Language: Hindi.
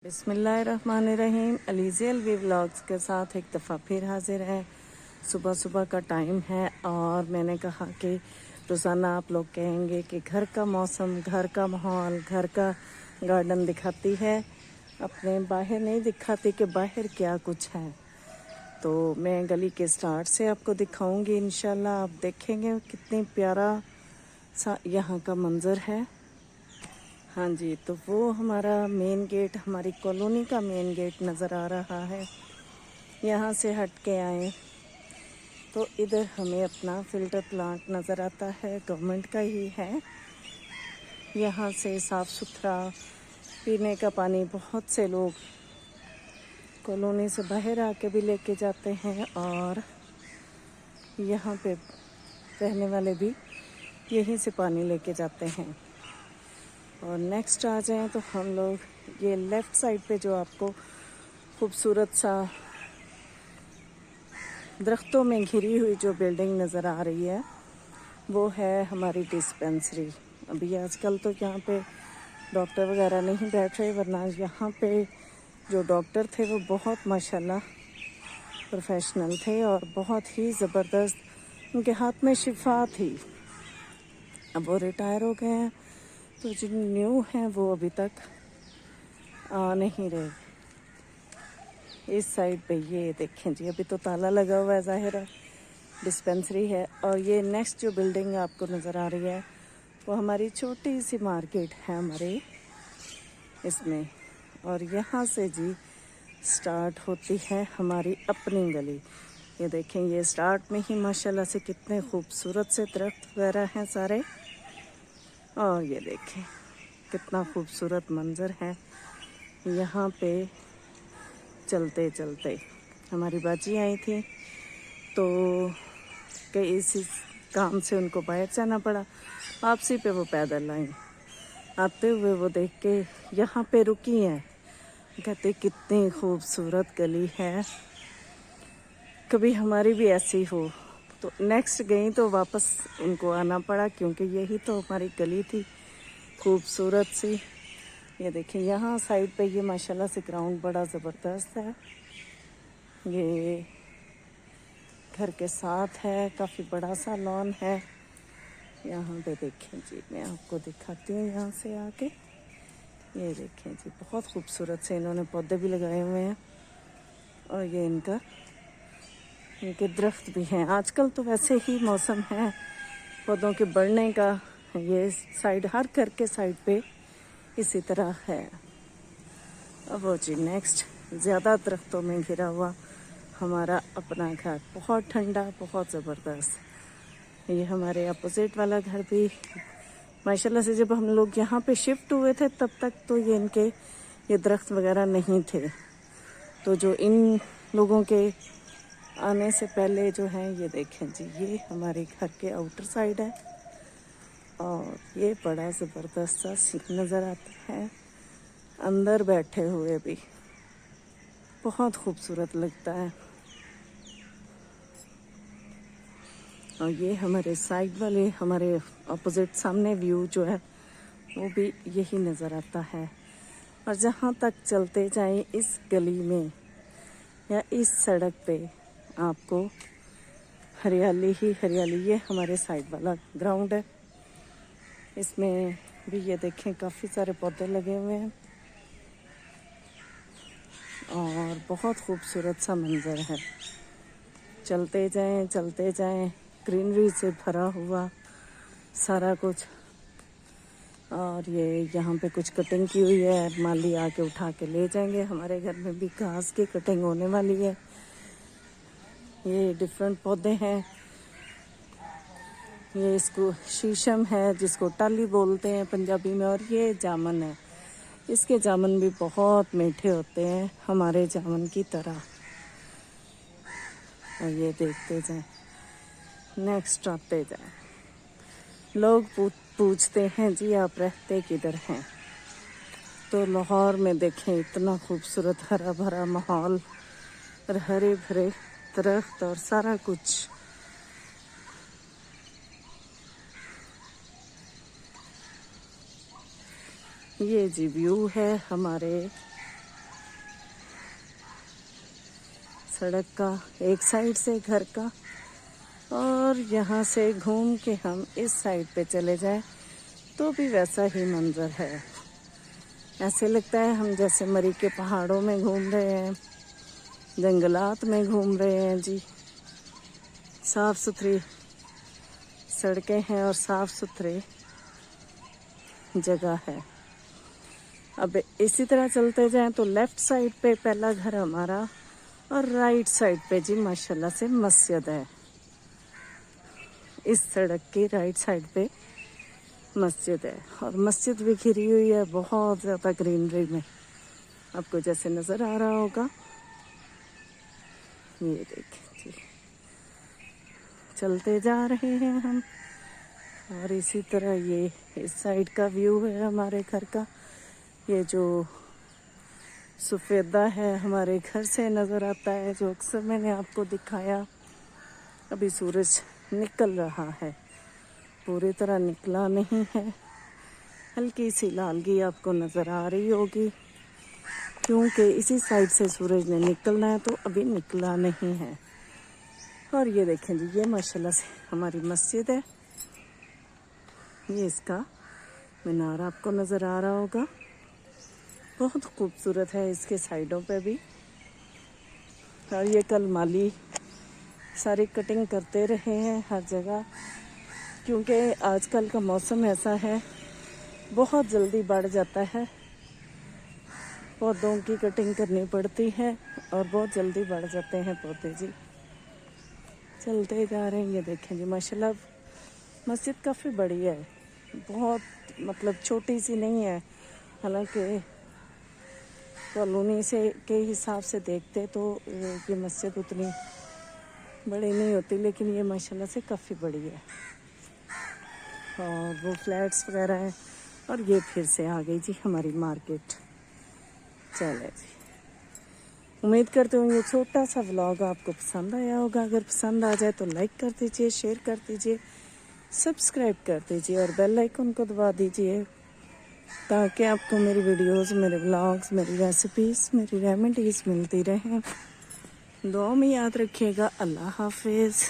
बिस्मिल्लाहिर्रहमानिर्रहीम। अलीज़ी अलवी व्लॉग्स के साथ एक दफ़ा फिर हाजिर है। सुबह सुबह का टाइम है और मैंने कहा कि रोज़ाना आप लोग कहेंगे कि घर का मौसम, घर का माहौल, घर का गार्डन दिखाती है, अपने बाहर नहीं दिखाती कि बाहर क्या कुछ है। तो मैं गली के स्टार्ट से आपको दिखाऊंगी इंशाल्लाह। आप देखेंगे कितनी प्यारा सा यहाँ का मंज़र है। हाँ जी, तो वो हमारा मेन गेट, हमारी कॉलोनी का मेन गेट नज़र आ रहा है। यहाँ से हट के आए तो इधर हमें अपना फ़िल्टर प्लांट नज़र आता है, गवर्नमेंट का ही है। यहाँ से साफ़ सुथरा पीने का पानी बहुत से लोग कॉलोनी से बाहर आके भी लेके जाते हैं और यहाँ पे रहने वाले भी यहीं से पानी लेके जाते हैं। और नेक्स्ट आ जाएं तो हम लोग ये लेफ़्ट साइड पे जो आपको खूबसूरत सा दरख्तों में घिरी हुई जो बिल्डिंग नज़र आ रही है वो है हमारी डिस्पेंसरी। अभी आजकल तो यहाँ पे डॉक्टर वगैरह नहीं बैठ रहे, वरना यहाँ पे जो डॉक्टर थे वो बहुत माशाल्लाह प्रोफेशनल थे और बहुत ही ज़बरदस्त उनके हाथ में शिफा थी। अब वो रिटायर हो गए हैं, तो जो न्यू हैं वो अभी तक आ नहीं रहे। इस साइड पे ये देखें जी, अभी तो ताला लगा हुआ है, ज़ाहिर है डिस्पेंसरी है। और ये नेक्स्ट जो बिल्डिंग आपको नज़र आ रही है वो हमारी छोटी सी मार्केट है हमारे इसमें। और यहाँ से जी स्टार्ट होती है हमारी अपनी गली। ये देखें, ये स्टार्ट में ही माशाल्लाह से कितने खूबसूरत से दरख्त वगैरह हैं सारे। और ये देखें कितना खूबसूरत मंज़र है। यहाँ पे चलते चलते हमारी बाजी आई थी तो कई इसी काम से उनको बाहर जाना पड़ा। वापसी पे वो पैदल आई, आते हुए वो देख के यहाँ पे रुकी हैं। कहते कितनी खूबसूरत गली है, कभी हमारी भी ऐसी हो। तो नेक्स्ट गई तो वापस उनको आना पड़ा, क्योंकि यही तो हमारी गली थी खूबसूरत सी। ये देखिए यहाँ साइड पे ये माशाल्लाह से ग्राउंड बड़ा ज़बरदस्त है। ये घर के साथ है, काफ़ी बड़ा सा लॉन है। यहाँ पे देखें जी, मैं आपको दिखाती हूँ यहाँ से आके। ये देखें जी, बहुत खूबसूरत से इन्होंने पौधे भी लगाए हुए हैं और ये इनके दरख्त भी हैं। आजकल तो वैसे ही मौसम है पौधों के बढ़ने का। ये साइड हर घर के साइड पे इसी तरह है। अब वो जी नेक्स्ट ज़्यादा दरख्तों में घिरा हुआ हमारा अपना घर, बहुत ठंडा, बहुत ज़बरदस्त। ये हमारे अपोजिट वाला घर भी माशाल्लाह से जब हम लोग यहाँ पे शिफ्ट हुए थे तब तक तो ये दरख्त वगैरह नहीं थे। तो जो इन लोगों के आने से पहले जो है, ये देखें जी, ये हमारे घर के आउटर साइड है और ये बड़ा ज़बरदस्त सा सीन नज़र आता है। अंदर बैठे हुए भी बहुत खूबसूरत लगता है। और ये हमारे साइड वाले, हमारे अपोजिट सामने व्यू जो है वो भी यही नज़र आता है। और जहाँ तक चलते जाएं इस गली में या इस सड़क पे आपको हरियाली ही हरियाली। ये हमारे साइड वाला ग्राउंड है, इसमें भी ये देखें काफ़ी सारे पौधे लगे हुए हैं और बहुत खूबसूरत सा मंज़र है। चलते जाएं, ग्रीनरी से भरा हुआ सारा कुछ। और ये यहाँ पे कुछ कटिंग की हुई है, माली आके उठा के ले जाएंगे। हमारे घर में भी घास की कटिंग होने वाली है। ये डिफरेंट पौधे हैं। ये इसको शीशम है, जिसको टाली बोलते हैं पंजाबी में, और ये जामुन है। इसके जामुन भी बहुत मीठे होते हैं, हमारे जामुन की तरह। और ये देखते जाएं, नेक्स्ट आते जाएं। लोग पूछते हैं जी आप रहते किधर हैं, तो लाहौर में देखें इतना खूबसूरत हरा भरा माहौल और हरे भरे दरख्त और सारा कुछ। ये जी व्यू है हमारे सड़क का एक साइड से घर का, और यहाँ से घूम के हम इस साइड पे चले जाएं तो भी वैसा ही मंजर है। ऐसे लगता है हम जैसे मरी के पहाड़ों में घूम रहे हैं, जंगलात में घूम रहे हैं जी। साफ़ सुथरी सड़कें हैं और साफ़ सुथरे जगह है। अब इसी तरह चलते जाएं तो लेफ़्ट साइड पे पहला घर हमारा और राइट साइड पे जी माशाल्लाह से मस्जिद है। इस सड़क की राइट साइड पे मस्जिद है और मस्जिद भी घिरी हुई है बहुत ज़्यादा ग्रीनरी में, आपको जैसे नज़र आ रहा होगा। ये देखिए जी, चलते जा रहे हैं हम। और इसी तरह ये इस साइड का व्यू है हमारे घर का। ये जो सफ़ेदा है हमारे घर से नज़र आता है, जो अक्सर मैंने आपको दिखाया। अभी सूरज निकल रहा है, पूरी तरह निकला नहीं है, हल्की सी लालगी आपको नज़र आ रही होगी क्योंकि इसी साइड से सूरज ने निकलना है, तो अभी निकला नहीं है। और ये देखें जी, ये माशाल्लाह से हमारी मस्जिद है। ये इसका मीनार आपको नज़र आ रहा होगा, बहुत खूबसूरत है इसके साइडों पे भी। और ये कल माली सारी कटिंग करते रहे हैं हर जगह, क्योंकि आजकल का मौसम ऐसा है, बहुत जल्दी बढ़ जाता है, पौधों की कटिंग करनी पड़ती है और बहुत जल्दी बढ़ जाते हैं पौधे जी। चलते जा रहे हैं। ये देखें जी माशाल्लाह मस्जिद काफ़ी बड़ी है, बहुत मतलब छोटी सी नहीं है। हालांकि कॉलोनी से के हिसाब से देखते तो ये मस्जिद उतनी बड़ी नहीं होती, लेकिन ये माशाल्लाह से काफ़ी बड़ी है। और वो फ्लैट्स वगैरह हैं। और ये फिर से आ गई जी हमारी मार्केट। चले जी, उम्मीद करते हूँ ये छोटा सा व्लॉग आपको पसंद आया होगा। अगर पसंद आ जाए तो लाइक कर दीजिए, शेयर कर दीजिए, सब्सक्राइब कर दीजिए और बेल आइकन को दबा दीजिए, ताकि आपको मेरी वीडियोस, मेरे व्लॉग्स, मेरी रेसिपीज़, मेरी रेमेडीज़ मिलती रहें। दुआ में याद रखिएगा। अल्लाह हाफिज़।